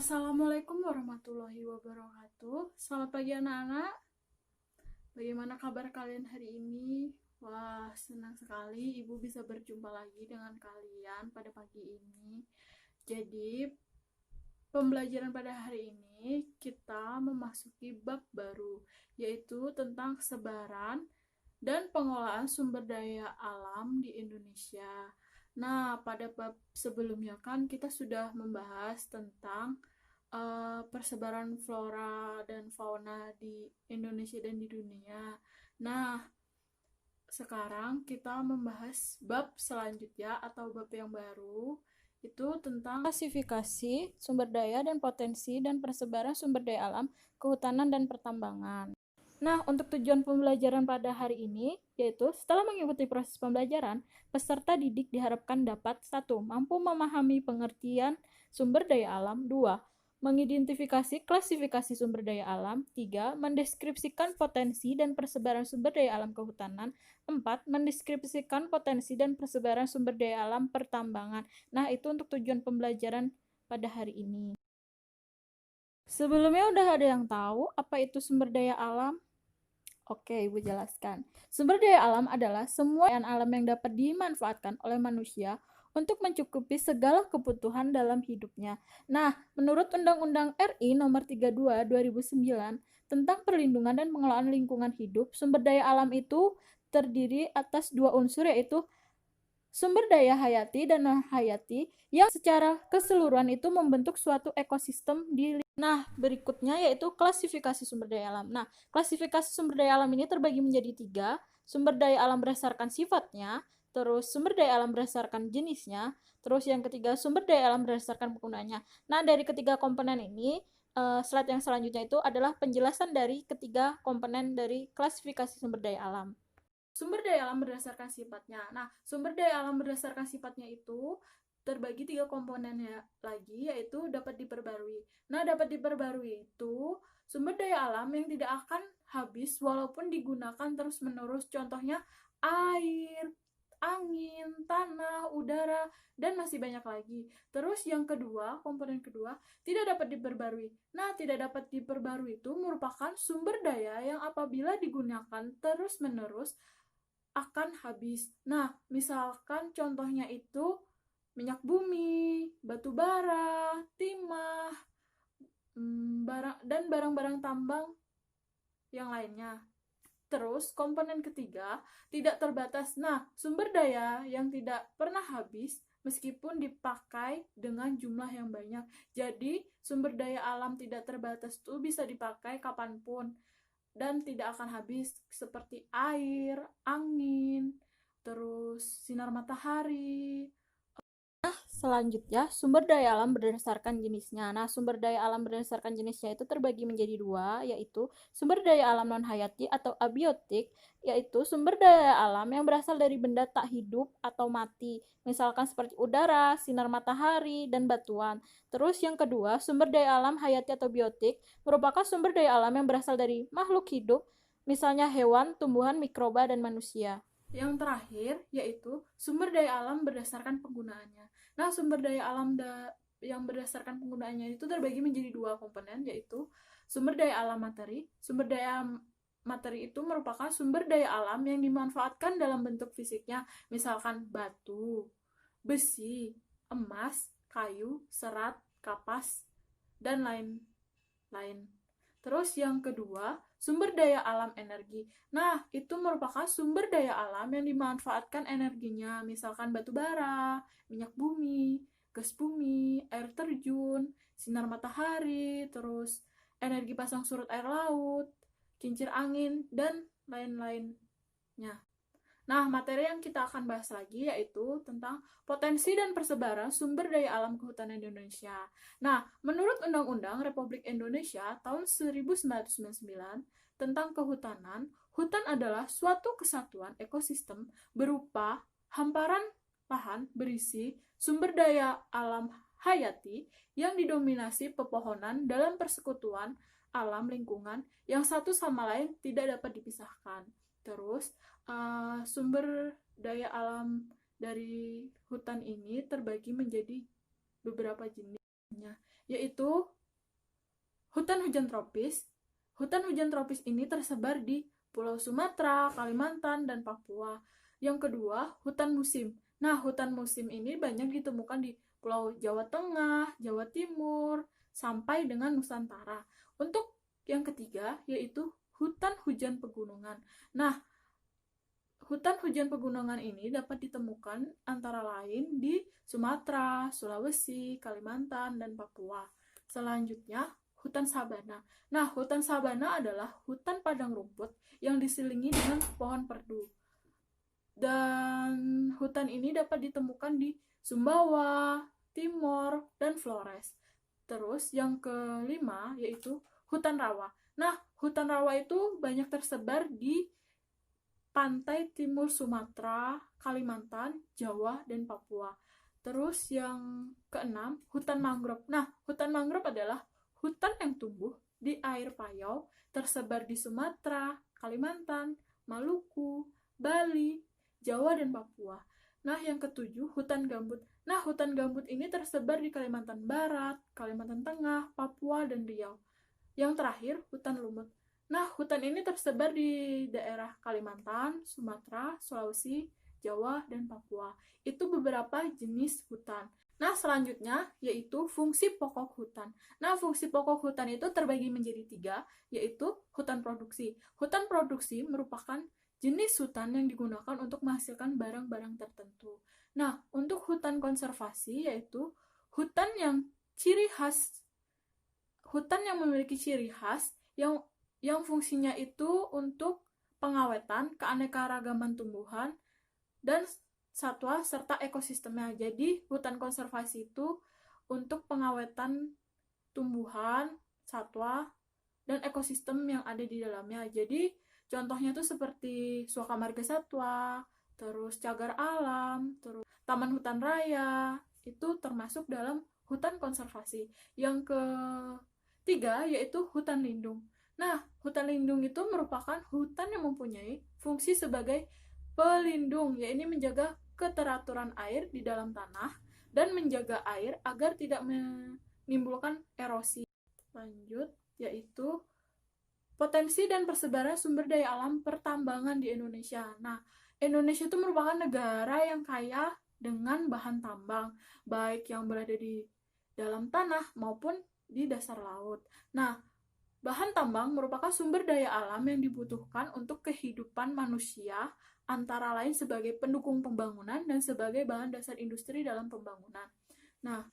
Assalamualaikum warahmatullahi wabarakatuh. Selamat pagi anak-anak. Bagaimana kabar kalian hari ini? Wah, senang sekali Ibu bisa berjumpa lagi dengan kalian pada pagi ini. Jadi, pembelajaran pada hari ini kita memasuki bab baru, yaitu tentang sebaran dan pengelolaan sumber daya alam di Indonesia. Nah, pada bab sebelumnya kan kita sudah membahas tentang persebaran flora dan fauna di Indonesia dan di dunia. Nah, sekarang kita membahas bab selanjutnya atau bab yang baru, itu tentang klasifikasi sumber daya dan potensi dan persebaran sumber daya alam, kehutanan dan pertambangan. Nah, untuk tujuan pembelajaran pada hari ini, yaitu setelah mengikuti proses pembelajaran, peserta didik diharapkan dapat 1. Mampu memahami pengertian sumber daya alam. 2. Mengidentifikasi klasifikasi sumber daya alam. 3. Mendeskripsikan potensi dan persebaran sumber daya alam kehutanan. 4. Mendeskripsikan potensi dan persebaran sumber daya alam pertambangan. Nah, itu untuk tujuan pembelajaran pada hari ini. Sebelumnya udah ada yang tahu apa itu sumber daya alam? Oke, Ibu jelaskan. Sumber daya alam adalah semua alam yang dapat dimanfaatkan oleh manusia untuk mencukupi segala kebutuhan dalam hidupnya. Nah, menurut Undang-Undang RI Nomor 32 2009 tentang perlindungan dan pengelolaan lingkungan hidup, sumber daya alam itu terdiri atas dua unsur, yaitu sumber daya hayati dan non-hayati yang secara keseluruhan itu membentuk suatu ekosistem di. Nah, berikutnya yaitu klasifikasi sumber daya alam. Nah, klasifikasi sumber daya alam ini terbagi menjadi 3. Sumber daya alam berdasarkan sifatnya, terus sumber daya alam berdasarkan jenisnya, terus yang ketiga sumber daya alam berdasarkan penggunaannya. Nah, dari ketiga komponen ini, slide yang selanjutnya itu adalah penjelasan dari ketiga komponen dari klasifikasi sumber daya alam. Sumber daya alam berdasarkan sifatnya. Nah, sumber daya alam berdasarkan sifatnya itu terbagi 3 komponennya lagi, yaitu dapat diperbarui. Nah, dapat diperbarui itu sumber daya alam yang tidak akan habis walaupun digunakan terus-menerus. Contohnya air, angin, tanah, udara, dan masih banyak lagi. Terus yang kedua, komponen kedua, tidak dapat diperbarui. Nah, tidak dapat diperbarui itu merupakan sumber daya yang apabila digunakan terus-menerus akan habis. Nah, misalkan contohnya itu minyak bumi, batu bara, timah, dan barang-barang tambang yang lainnya. Terus, komponen ketiga, tidak terbatas. Nah, sumber daya yang tidak pernah habis meskipun dipakai dengan jumlah yang banyak. Jadi, sumber daya alam tidak terbatas itu bisa dipakai kapanpun dan tidak akan habis, seperti air, angin, terus sinar matahari. Selanjutnya, sumber daya alam berdasarkan jenisnya. Nah, sumber daya alam berdasarkan jenisnya itu terbagi menjadi 2, yaitu sumber daya alam non-hayati atau abiotik, yaitu sumber daya alam yang berasal dari benda tak hidup atau mati, misalkan seperti udara, sinar matahari, dan batuan. Terus yang kedua, sumber daya alam hayati atau biotik merupakan sumber daya alam yang berasal dari makhluk hidup, misalnya hewan, tumbuhan, mikroba, dan manusia. Yang terakhir, yaitu sumber daya alam berdasarkan penggunaannya. Nah, sumber daya alam yang berdasarkan penggunaannya itu terbagi menjadi 2 komponen, yaitu sumber daya alam materi. Sumber daya materi itu merupakan sumber daya alam yang dimanfaatkan dalam bentuk fisiknya, misalkan batu, besi, emas, kayu, serat, kapas, dan lain-lain. Terus yang kedua, sumber daya alam energi. Nah, itu merupakan sumber daya alam yang dimanfaatkan energinya, misalkan batu bara, minyak bumi, gas bumi, air terjun, sinar matahari, terus energi pasang surut air laut, kincir angin, dan lain-lainnya. Nah, materi yang kita akan bahas lagi yaitu tentang potensi dan persebaran sumber daya alam kehutanan di Indonesia. Nah, menurut Undang-Undang Republik Indonesia tahun 1999 tentang kehutanan, hutan adalah suatu kesatuan ekosistem berupa hamparan lahan berisi sumber daya alam hayati yang didominasi pepohonan dalam persekutuan alam lingkungan yang satu sama lain tidak dapat dipisahkan. Terus, sumber daya alam dari hutan ini terbagi menjadi beberapa jenisnya, yaitu hutan hujan tropis. Hutan hujan tropis ini tersebar di Pulau Sumatera, Kalimantan, dan Papua. Yang kedua, hutan musim. Nah, hutan musim ini banyak ditemukan di Pulau Jawa Tengah, Jawa Timur, sampai dengan Nusantara. Untuk yang ketiga, yaitu hutan hujan pegunungan. Nah, hutan hujan pegunungan ini dapat ditemukan antara lain di Sumatera, Sulawesi, Kalimantan, dan Papua. Selanjutnya, hutan sabana. Nah, hutan sabana adalah hutan padang rumput yang diselilingi dengan pohon perdu. Dan hutan ini dapat ditemukan di Sumbawa, Timor, dan Flores. Terus yang kelima yaitu hutan rawa. Nah, hutan rawa itu banyak tersebar di pantai timur Sumatera, Kalimantan, Jawa, dan Papua. Terus yang keenam, hutan mangrove. Nah, hutan mangrove adalah hutan yang tumbuh di air payau, tersebar di Sumatera, Kalimantan, Maluku, Bali, Jawa, dan Papua. Nah, yang ketujuh, hutan gambut. Nah, hutan gambut ini tersebar di Kalimantan Barat, Kalimantan Tengah, Papua, dan Riau. Yang terakhir, hutan lumut. Nah, hutan ini tersebar di daerah Kalimantan, Sumatera, Sulawesi, Jawa, dan Papua. Itu beberapa jenis hutan. Nah, selanjutnya yaitu fungsi pokok hutan. Nah, fungsi pokok hutan itu terbagi menjadi 3, yaitu hutan produksi. Hutan produksi merupakan jenis hutan yang digunakan untuk menghasilkan barang-barang tertentu. Nah, untuk hutan konservasi yaitu hutan yang memiliki ciri khas yang fungsinya itu untuk pengawetan keanekaragaman tumbuhan dan satwa serta ekosistemnya. Jadi, hutan konservasi itu untuk pengawetan tumbuhan, satwa, dan ekosistem yang ada di dalamnya. Jadi, contohnya tuh seperti Suaka Marga Satwa, terus cagar alam, terus taman hutan raya, itu termasuk dalam hutan konservasi. Yang ketiga yaitu hutan lindung. Nah, hutan lindung itu merupakan hutan yang mempunyai fungsi sebagai pelindung, yaitu menjaga keteraturan air di dalam tanah dan menjaga air agar tidak menimbulkan erosi. Lanjut, yaitu potensi dan persebaran sumber daya alam pertambangan di Indonesia. Nah, Indonesia itu merupakan negara yang kaya dengan bahan tambang, baik yang berada di dalam tanah maupun di dasar laut. Nah, bahan tambang merupakan sumber daya alam yang dibutuhkan untuk kehidupan manusia, antara lain sebagai pendukung pembangunan dan sebagai bahan dasar industri dalam pembangunan. Nah,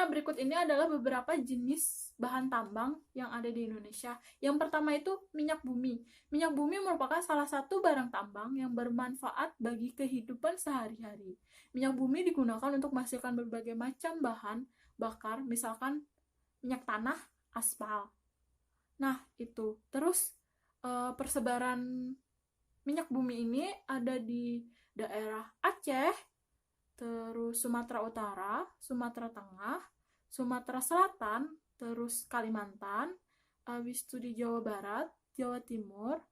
berikut ini adalah beberapa jenis bahan tambang yang ada di Indonesia. Yang pertama itu minyak bumi. Minyak bumi merupakan salah satu barang tambang yang bermanfaat bagi kehidupan sehari-hari. Minyak bumi digunakan untuk menghasilkan berbagai macam bahan bakar, misalkan minyak tanah, aspal. Nah, itu. Terus persebaran minyak bumi ini ada di daerah Aceh, terus Sumatera Utara, Sumatera Tengah, Sumatera Selatan, terus Kalimantan, habis itu di Jawa Barat, Jawa Timur,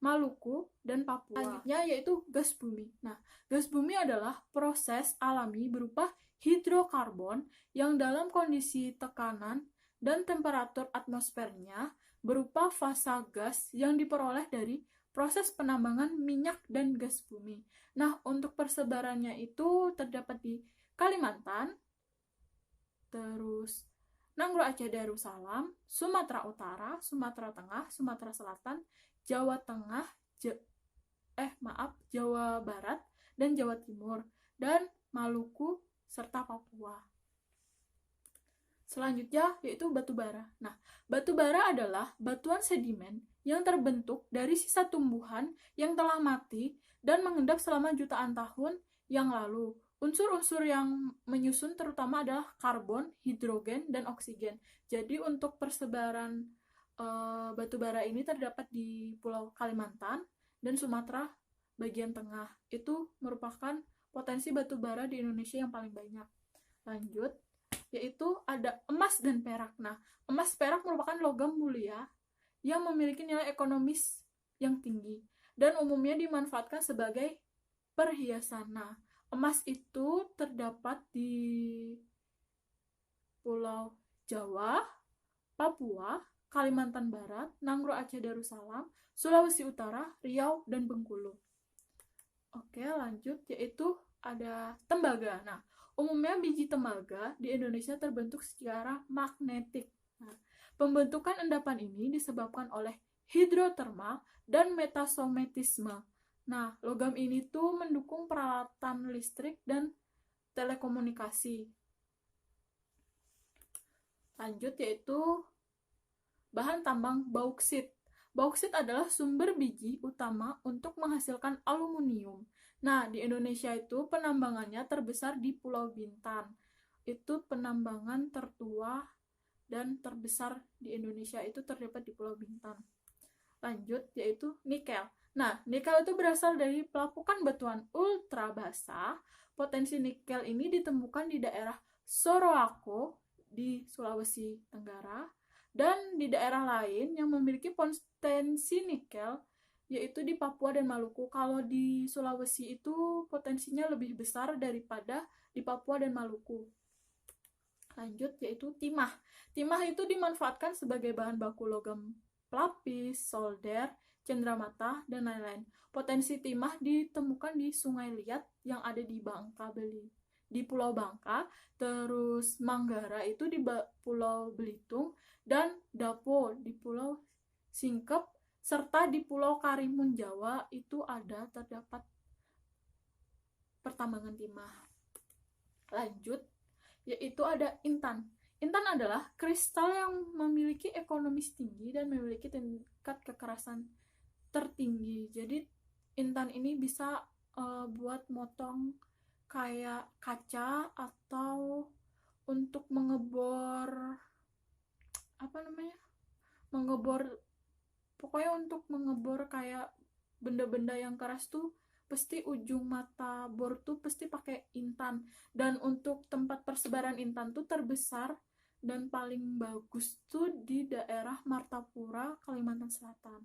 Maluku, dan Papua. Selanjutnya yaitu gas bumi. Nah, gas bumi adalah proses alami berupa hidrokarbon yang dalam kondisi tekanan dan temperatur atmosfernya berupa fasa gas yang diperoleh dari proses penambangan minyak dan gas bumi. Nah, untuk persebarannya itu terdapat di Kalimantan, terus Nanggroe Aceh Darussalam, Sumatera Utara, Sumatera Tengah, Sumatera Selatan, Jawa Tengah, Jawa Barat, dan Jawa Timur, dan Maluku, serta Papua. Selanjutnya yaitu batu bara. Nah, batu bara adalah batuan sedimen yang terbentuk dari sisa tumbuhan yang telah mati dan mengendap selama jutaan tahun yang lalu. Unsur-unsur yang menyusun terutama adalah karbon, hidrogen, dan oksigen. Jadi untuk persebaran batu bara ini terdapat di Pulau Kalimantan dan Sumatera bagian tengah. Itu merupakan potensi batu bara di Indonesia yang paling banyak. Lanjut, yaitu ada emas dan perak. Nah, emas perak merupakan logam mulia yang memiliki nilai ekonomis yang tinggi dan umumnya dimanfaatkan sebagai perhiasan. Nah, emas itu terdapat di Pulau Jawa, Papua, Kalimantan Barat, Nangro Aceh Darussalam, Sulawesi Utara, Riau, dan Bengkulu. Oke, lanjut, yaitu ada tembaga. Nah, umumnya biji tembaga di Indonesia terbentuk secara magnetik. Nah, pembentukan endapan ini disebabkan oleh hidroterma dan metasomatisme. Nah, logam ini tuh mendukung peralatan listrik dan telekomunikasi. Lanjut, yaitu bahan tambang bauksit. Bauksit adalah sumber biji utama untuk menghasilkan aluminium. Nah, di Indonesia itu penambangannya terbesar di Pulau Bintan. Itu penambangan tertua dan terbesar di Indonesia itu terdapat di Pulau Bintan. Lanjut, yaitu nikel. Nah, nikel itu berasal dari pelapukan batuan ultra basah. Potensi nikel ini ditemukan di daerah Sorowako di Sulawesi Tenggara, dan di daerah lain yang memiliki potensi nikel yaitu di Papua dan Maluku. Kalau di Sulawesi itu potensinya lebih besar daripada di Papua dan Maluku. Lanjut, yaitu timah. Timah itu dimanfaatkan sebagai bahan baku logam pelapis, solder, cenderamata, dan lain-lain. Potensi timah ditemukan di Sungai Liat yang ada di Bangka Beli, di Pulau Bangka, terus Manggara itu di Pulau Belitung, dan Dapo di Pulau Singkep, serta di Pulau Karimun Jawa itu terdapat pertambangan timah. Lanjut, yaitu ada intan. Intan adalah kristal yang memiliki ekonomis tinggi dan memiliki tingkat kekerasan tertinggi. Jadi intan ini bisa buat motong kayak kaca atau untuk mengebor pokoknya untuk mengebor kayak benda-benda yang keras tuh pasti ujung mata bor tuh pasti pakai intan. Dan untuk tempat persebaran intan tuh terbesar dan paling bagus tuh di daerah Martapura, Kalimantan Selatan.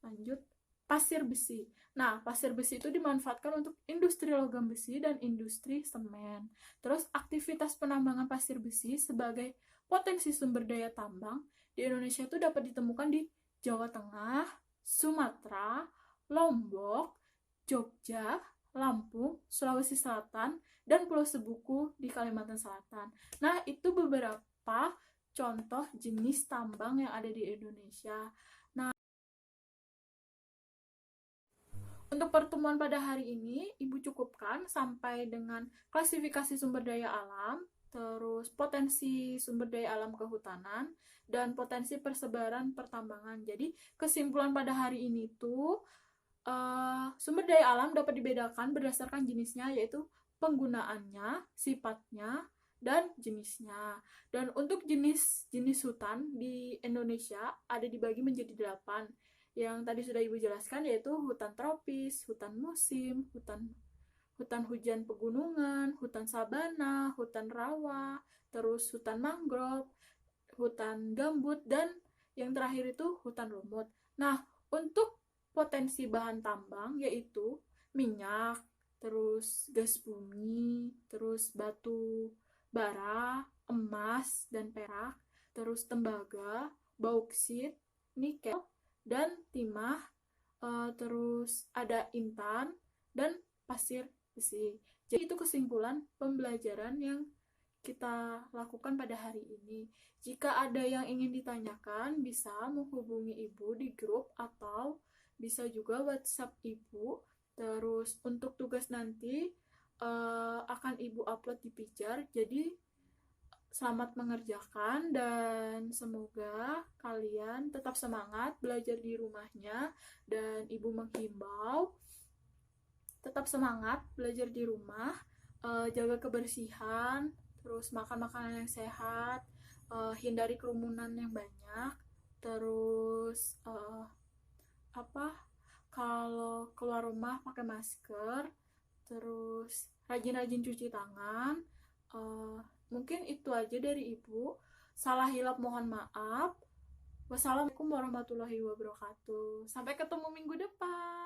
Lanjut, pasir besi. Nah, pasir besi itu dimanfaatkan untuk industri logam besi dan industri semen. Terus aktivitas penambangan pasir besi sebagai potensi sumber daya tambang di Indonesia itu dapat ditemukan di Jawa Tengah, Sumatera, Lombok, Jogja, Lampung, Sulawesi Selatan, dan Pulau Sebuku di Kalimantan Selatan. Nah, itu beberapa contoh jenis tambang yang ada di Indonesia. Nah, untuk pertemuan pada hari ini, Ibu cukupkan sampai dengan klasifikasi sumber daya alam, terus potensi sumber daya alam kehutanan, dan potensi persebaran pertambangan. Jadi, kesimpulan pada hari ini tuh, sumber daya alam dapat dibedakan berdasarkan jenisnya, yaitu penggunaannya, sifatnya, dan jenisnya. Dan untuk jenis hutan di Indonesia ada dibagi menjadi 8. Yang tadi sudah Ibu jelaskan, yaitu hutan tropis, hutan musim, hutan hujan pegunungan, hutan sabana, hutan rawa, terus hutan mangrove, hutan gambut, dan yang terakhir itu hutan lumut. Nah, untuk potensi bahan tambang yaitu minyak, terus gas bumi, terus batu bara, emas dan perak, terus tembaga, bauksit, nikel, dan timah, terus ada intan dan pasir besi. Jadi itu kesimpulan pembelajaran yang kita lakukan pada hari ini. Jika ada yang ingin ditanyakan, bisa menghubungi Ibu di grup atau bisa juga WhatsApp Ibu. Terus untuk tugas nanti akan Ibu upload di Pijar. Jadi selamat mengerjakan dan semoga kalian tetap semangat belajar di rumahnya, dan Ibu menghimbau tetap semangat belajar di rumah, jaga kebersihan, terus makan makanan yang sehat, hindari kerumunan yang banyak, terus kalau keluar rumah pakai masker, terus rajin-rajin cuci tangan. Mungkin itu aja dari Ibu. Salah hilap mohon maaf. Wassalamualaikum warahmatullahi wabarakatuh. Sampai ketemu minggu depan.